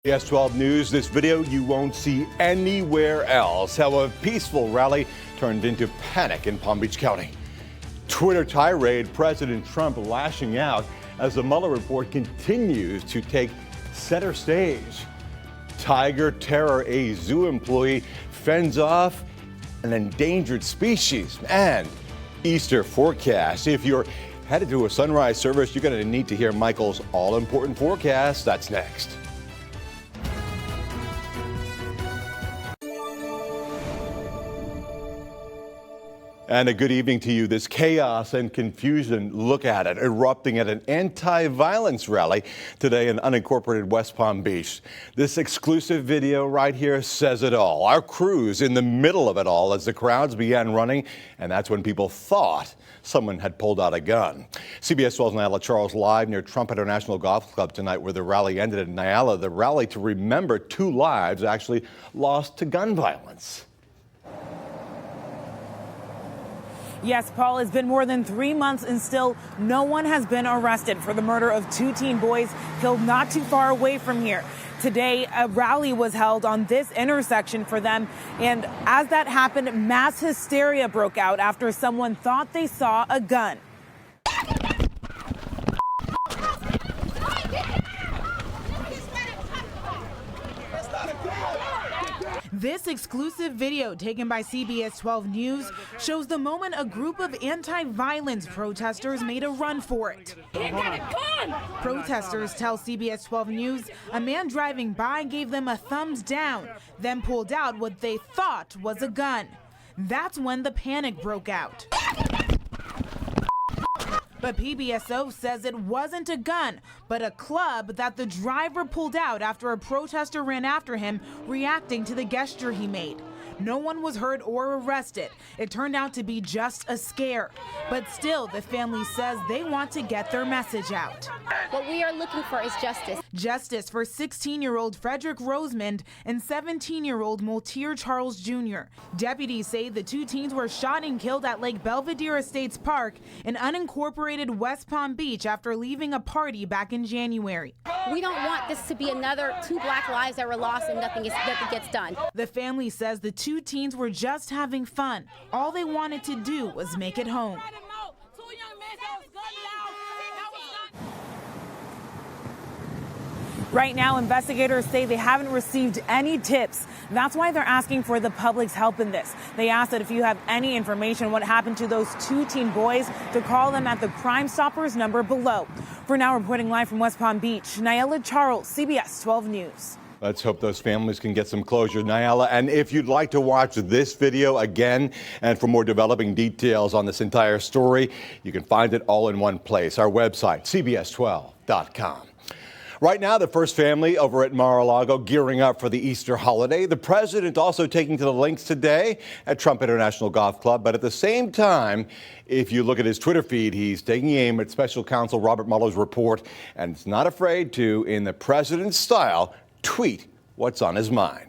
CBS 12 News, this video you won't see anywhere else. How a peaceful rally turned into panic in Palm Beach County. Twitter tirade, President Trump lashing out as the Mueller report continues to take center stage. Tiger terror, a zoo employee fends off an endangered species, and Easter forecast. If you're headed to a sunrise service, you're going to need to hear Michael's all-important forecast. That's next. And a good evening to you. This chaos and confusion, look at it, erupting at an anti-violence rally today in unincorporated West Palm Beach. This exclusive video right here says it all. Our crew's in the middle of it all as the crowds began running, and that's when people thought someone had pulled out a gun. CBS 12's Nyala Charles live near Trump International Golf Club tonight where the rally ended. In Nyala, the rally to remember 2 lives actually lost to gun violence. Yes, Paul, it's been more than 3 months and still no one has been arrested for the murder of 2 teen boys killed not too far away from here. Today, a rally was held on this intersection for them. And as that happened, mass hysteria broke out after someone thought they saw a gun. This exclusive video taken by CBS 12 News shows the moment a group of anti-violence protesters made a run for it. Protesters tell CBS 12 News a man driving by gave them a thumbs down, then pulled out what they thought was a gun. That's when the panic broke out. But PBSO says it wasn't a gun, but a club that the driver pulled out after a protester ran after him, reacting to the gesture he made. No one was hurt or arrested. It turned out to be just a scare. But still, the family says they want to get their message out. What we are looking for is justice. Justice for 16-year-old Frederick Rosemond and 17-year-old Multier Charles Jr. Deputies say the 2 teens were shot and killed at Lake Belvedere Estates Park in unincorporated West Palm Beach after leaving a party back in January. We don't want this to be another 2 black lives that were lost and nothing gets done. The family says the 2 teens were just having fun. All they wanted to do was make it home. Right now, investigators say they haven't received any tips. That's why they're asking for the public's help in this. They ask that if you have any information what happened to those 2 teen boys, to call them at the Crime Stoppers number below. For now, reporting live from West Palm Beach, Nyala Charles, CBS 12 News. Let's hope those families can get some closure, Nyala. And if you'd like to watch this video again and for more developing details on this entire story, you can find it all in one place, our website, cbs12.com. Right now, the first family over at Mar-a-Lago gearing up for the Easter holiday. The president also taking to the links today at Trump International Golf Club. But at the same time, if you look at his Twitter feed, he's taking aim at special counsel Robert Mueller's report and is not afraid to, in the president's style, tweet what's on his mind.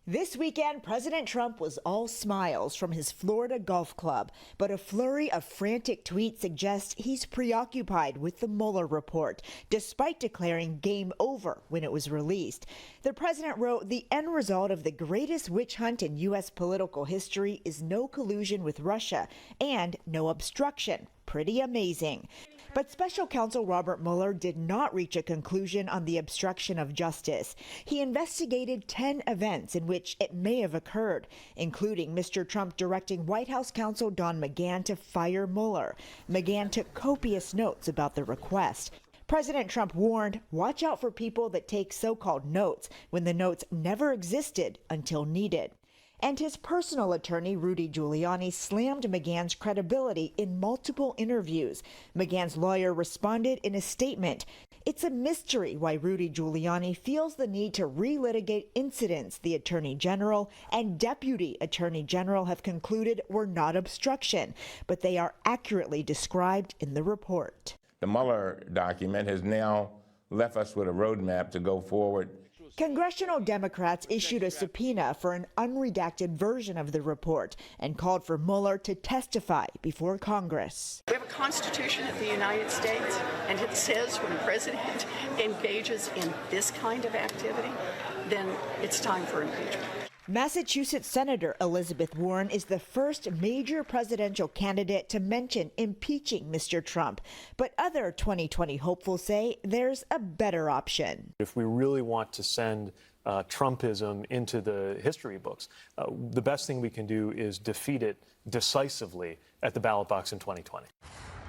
This weekend, President Trump was all smiles from his Florida golf club, but a flurry of frantic tweets suggest he's preoccupied with the Mueller report, despite declaring game over when it was released. The president wrote, "The end result of the greatest witch hunt in U.S. political history is no collusion with Russia and no obstruction. Pretty amazing." But special counsel Robert Mueller did not reach a conclusion on the obstruction of justice. He investigated 10 events in which it may have occurred, including Mr. Trump directing White House counsel Don McGahn to fire Mueller. McGahn took copious notes about the request. President Trump warned, watch out for people that take so-called notes when the notes never existed until needed. And his personal attorney, Rudy Giuliani, slammed McGahn's credibility in multiple interviews. McGahn's lawyer responded in a statement, "It's a mystery why Rudy Giuliani feels the need to relitigate incidents the Attorney General and Deputy Attorney General have concluded were not obstruction, but they are accurately described in the report." The Mueller document has now left us with a roadmap to go forward Congressional Democrats issued a subpoena for an unredacted version of the report and called for Mueller to testify before Congress. We have a Constitution of the United States, and it says when a president engages in this kind of activity, then it's time for impeachment. Massachusetts Senator Elizabeth Warren is the first major presidential candidate to mention impeaching Mr. Trump. But other 2020 hopefuls say there's a better option. If we really want to send Trumpism into the history books, the best thing we can do is defeat it decisively at the ballot box in 2020.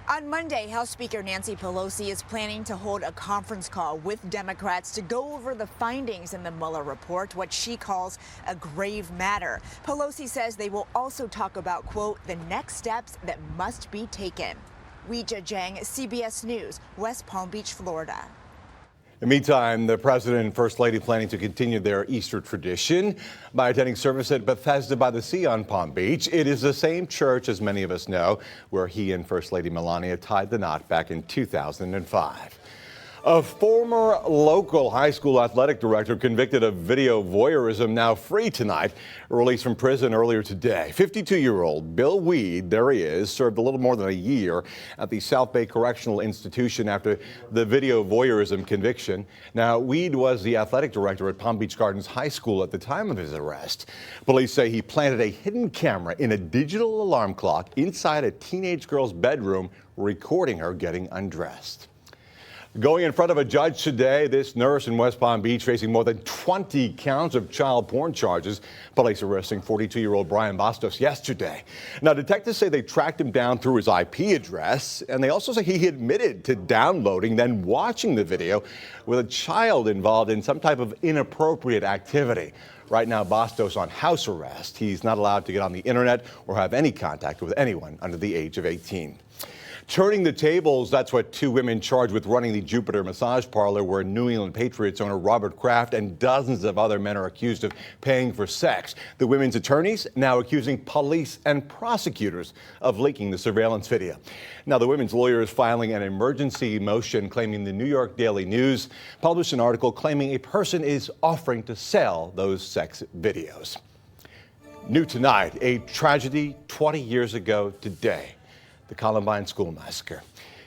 On Monday, House Speaker Nancy Pelosi is planning to hold a conference call with Democrats to go over the findings in the Mueller report, what she calls a grave matter. Pelosi says they will also talk about, quote, the next steps that must be taken. Weijia Jiang, CBS News, West Palm Beach, Florida. In the meantime, the President and First Lady planning to continue their Easter tradition by attending service at Bethesda by the Sea on Palm Beach. It is the same church, as many of us know, where he and First Lady Melania tied the knot back in 2005. A former local high school athletic director convicted of video voyeurism now free tonight, released from prison earlier today. 52-year-old Bill Weed, there he is, served a little more than a year at the South Bay Correctional Institution after the video voyeurism conviction. Now, Weed was the athletic director at Palm Beach Gardens High School at the time of his arrest. Police say he planted a hidden camera in a digital alarm clock inside a teenage girl's bedroom, recording her getting undressed. Going in front of a judge today, this nurse in West Palm Beach facing more than 20 counts of child porn charges. Police arresting 42-year-old Brian Bastos yesterday. Now, detectives say they tracked him down through his IP address, and they also say he admitted to downloading, then watching the video with a child involved in some type of inappropriate activity. Right now, Bastos on house arrest. He's not allowed to get on the internet or have any contact with anyone under the age of 18. Turning the tables, that's what two women charged with running the Jupiter massage parlor where New England Patriots owner Robert Kraft and dozens of other men are accused of paying for sex. The women's attorneys now accusing police and prosecutors of leaking the surveillance video. Now, the women's lawyer is filing an emergency motion claiming the New York Daily News published an article claiming a person is offering to sell those sex videos. New tonight, a tragedy 20 years ago today. The Columbine School Massacre.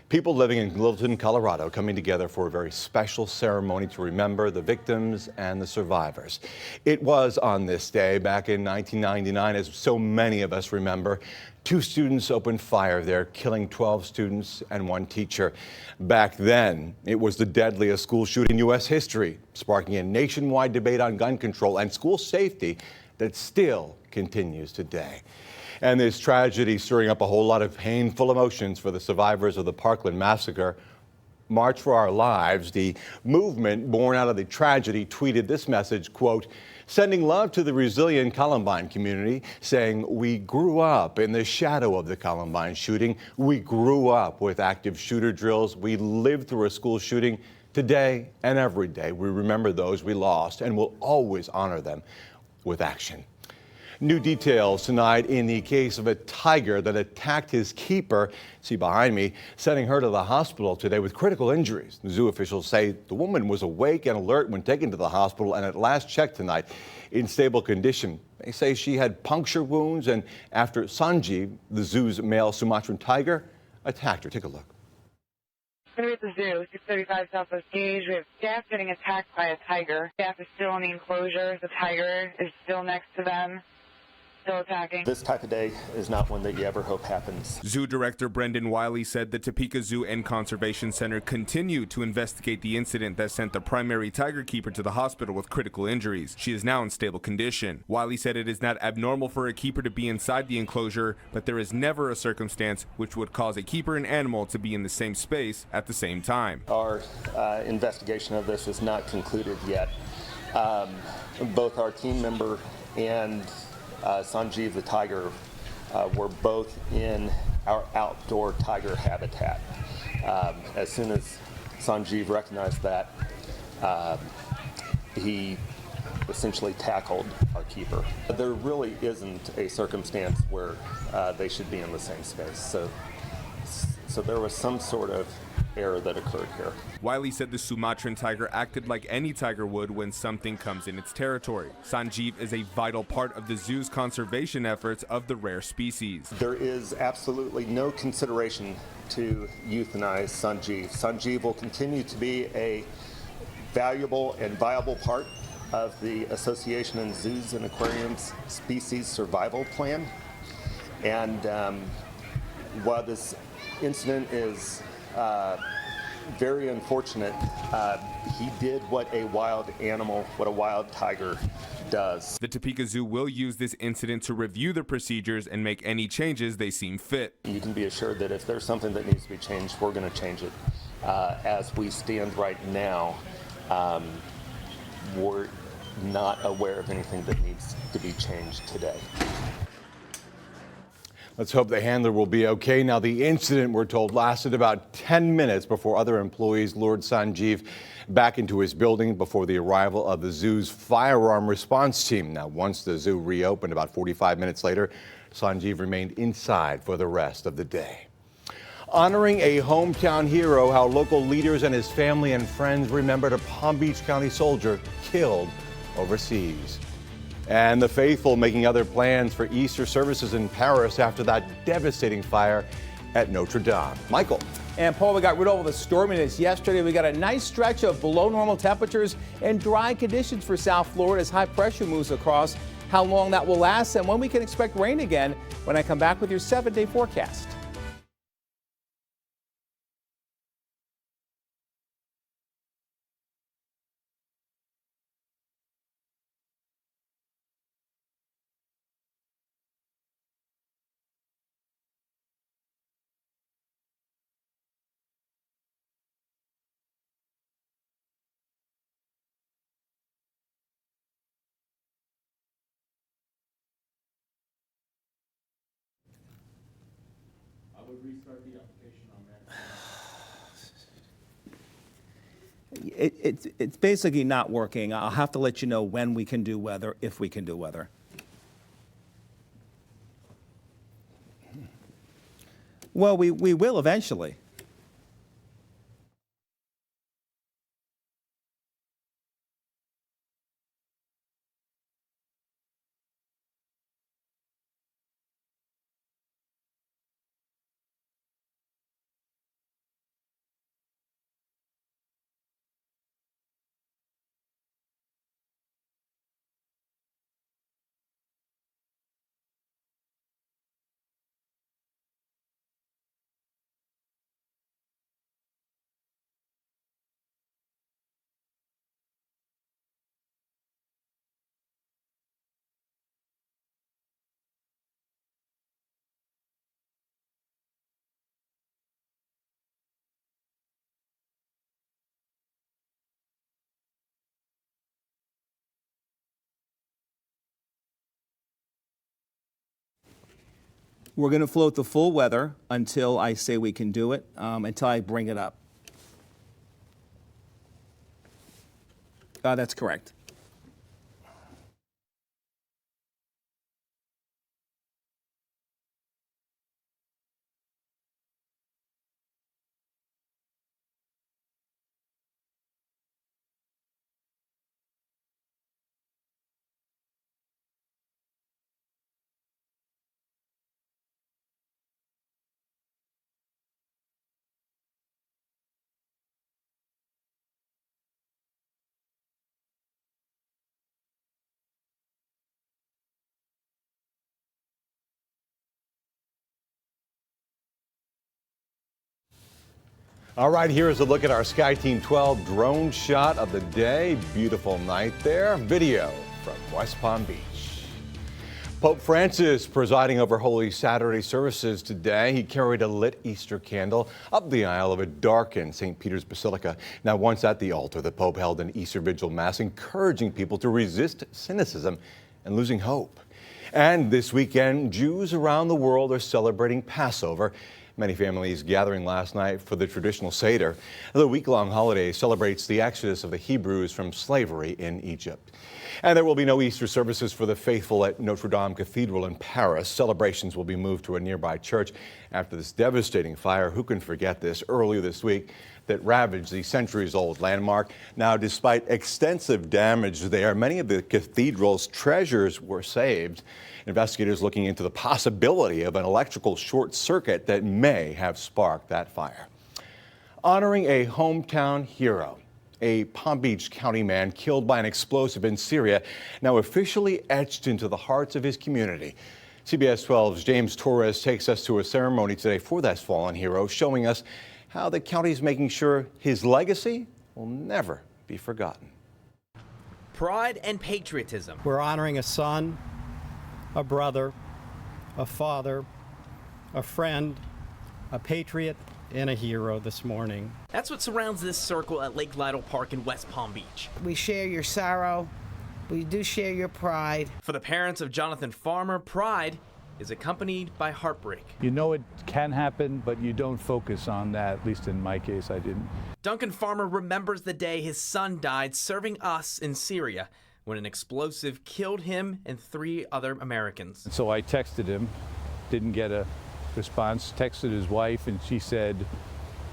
People living in Littleton, Colorado, coming together for a very special ceremony to remember the victims and the survivors. It was on this day back in 1999, as so many of us remember, 2 students opened fire there, killing 12 students and 1 teacher. Back then, it was the deadliest school shooting in U.S. history, sparking a nationwide debate on gun control and school safety that still continues today. And this tragedy stirring up a whole lot of painful emotions for the survivors of the Parkland massacre. March for Our Lives, the movement born out of the tragedy, tweeted this message, quote, sending love to the resilient Columbine community, saying, we grew up in the shadow of the Columbine shooting. We grew up with active shooter drills. We lived through a school shooting. Today and every day, we remember those we lost and will always honor them with action. New details tonight in the case of a tiger that attacked his keeper, see behind me, sending her to the hospital today with critical injuries. The zoo officials say the woman was awake and alert when taken to the hospital and at last checked tonight in stable condition. They say she had puncture wounds and after Sanjeev, the zoo's male Sumatran tiger, attacked her. Take a look. We're at the zoo, 635 Southwest Gage. We have staff getting attacked by a tiger. Staff is still in the enclosure. The tiger is still next to them. Still attacking. This type of day is not one that you ever hope happens. Zoo Director Brendan Wiley said the Topeka Zoo and Conservation Center continue to investigate the incident that sent the primary tiger keeper to the hospital with critical injuries. She is now in stable condition. Wiley said it is not abnormal for a keeper to be inside the enclosure, but there is never a circumstance which would cause a keeper and animal to be in the same space at the same time. Our investigation of this is not concluded yet. Both our team member and Sanjeev the tiger were both in our outdoor tiger habitat. As soon as Sanjeev recognized that, he essentially tackled our keeper. There really isn't a circumstance where they should be in the same space. So there was some sort of error that occurred here. Wiley said the Sumatran tiger acted like any tiger would when something comes in its territory. Sanjeev is a vital part of the zoo's conservation efforts of the rare species. There is absolutely no consideration to euthanize Sanjeev. Sanjeev will continue to be a valuable and viable part of the Association in Zoos and Aquariums Species Survival Plan. And while this incident is very unfortunate, he did what a wild animal, what a wild tiger does. The Topeka Zoo will use this incident to review the procedures and make any changes they seem fit. You can be assured that if there's something that needs to be changed, we're going to change it. As we stand right now, we're not aware of anything that needs to be changed today. Let's hope the handler will be okay. Now, the incident, we're told, lasted about 10 minutes before other employees lured Sanjeev back into his building before the arrival of the zoo's firearm response team. Now, once the zoo reopened about 45 minutes later, Sanjeev remained inside for the rest of the day. Honoring a hometown hero, how local leaders and his family and friends remembered a Palm Beach County soldier killed overseas. And the faithful making other plans for Easter services in Paris after that devastating fire at Notre Dame. Michael. And Paul, we got rid of all the storminess yesterday. We got a nice stretch of below normal temperatures and dry conditions for South Florida as high pressure moves across. How long that will last and when we can expect rain again when I come back with your 7-day forecast. Restart the application on that. It's basically not working. I'll have to let you know when we can do weather, if we can do weather. Well, we will eventually. We're going to float the full weather until I say we can do it, until I bring it up. That's correct. All right, here's a look at our SkyTeam 12 drone shot of the day. Beautiful night there. Video from West Palm Beach. Pope Francis presiding over Holy Saturday services today. He carried a lit Easter candle up the aisle of a darkened St. Peter's Basilica. Now, once at the altar, the Pope held an Easter Vigil Mass, encouraging people to resist cynicism and losing hope. And this weekend, Jews around the world are celebrating Passover. Many families gathering last night for the traditional Seder. The week-long holiday celebrates the exodus of the Hebrews from slavery in Egypt. And there will be no Easter services for the faithful at Notre Dame Cathedral in Paris. Celebrations will be moved to a nearby church after this devastating fire. Who can forget this? Earlier this week that ravaged the centuries-old landmark. Now, despite extensive damage there, many of the cathedral's treasures were saved. Investigators looking into the possibility of an electrical short circuit that may have sparked that fire. Honoring a hometown hero. A Palm Beach County man killed by an explosive in Syria, now officially etched into the hearts of his community. CBS 12's James Torres takes us to a ceremony today for that fallen hero, showing us how the county is making sure his legacy will never be forgotten. Pride and patriotism. We're honoring a son, a brother, a father, a friend, a patriot, and a hero this morning. That's what surrounds this circle at Lake Lytle Park in West Palm Beach. We share your sorrow. We do share your pride. For the parents of Jonathan Farmer, pride is accompanied by heartbreak. You know it can happen, but you don't focus on that. At least in my case, I didn't. Duncan Farmer remembers the day his son died serving us in Syria when an explosive killed him and 3 other Americans. So I texted him, didn't get a response, texted his wife, and she said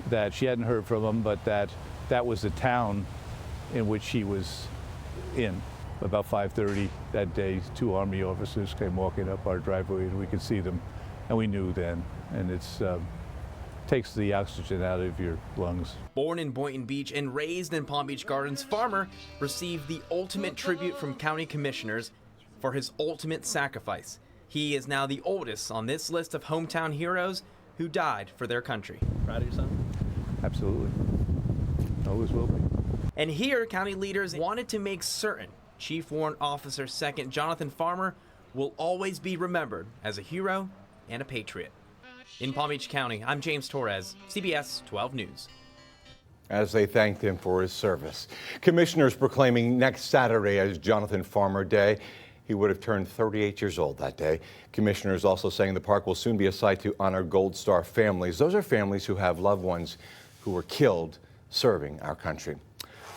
that she hadn't heard from him, but that was the town in which he was in. About 5:30 that day, 2 Army officers came walking up our driveway, and we could see them, and we knew then. And it's takes the oxygen out of your lungs. Born in Boynton Beach and raised in Palm Beach Gardens, Farmer received the ultimate tribute from county commissioners for his ultimate sacrifice. He is now the oldest on this list of hometown heroes who died for their country. Proud of your son? Absolutely. Always will be. And here, county leaders wanted to make certain Chief Warrant Officer 2nd Jonathan Farmer will always be remembered as a hero and a patriot. In Palm Beach County, I'm James Torres, CBS 12 News. As they thanked him for his service. Commissioners proclaiming next Saturday as Jonathan Farmer Day. He would have turned 38 years old that day. Commissioners also saying the park will soon be a site to honor Gold Star families. Those are families who have loved ones who were killed serving our country.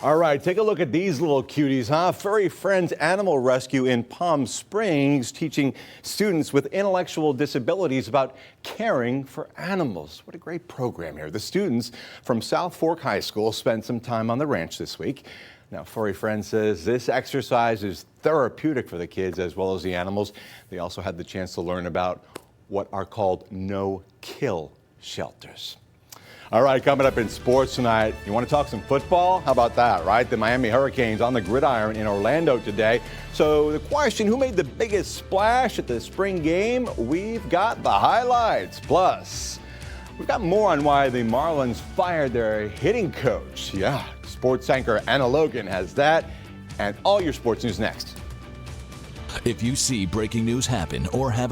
All right, take a look at these little cuties, huh? Furry Friends Animal Rescue in Palm Springs, teaching students with intellectual disabilities about caring for animals. What a great program here. The students from South Fork High School spent some time on the ranch this week. Now, Furry Friends says this exercise is therapeutic for the kids as well as the animals. They also had the chance to learn about what are called no-kill shelters. All right, coming up in sports tonight, you want to talk some football? How about that, right? The Miami Hurricanes on the gridiron in Orlando today. So the question, who made the biggest splash at the spring game? We've got the highlights. Plus, we've got more on why the Marlins fired their hitting coach. Yeah, sports anchor Anna Logan has that, and all your sports news next. If you see breaking news happen or have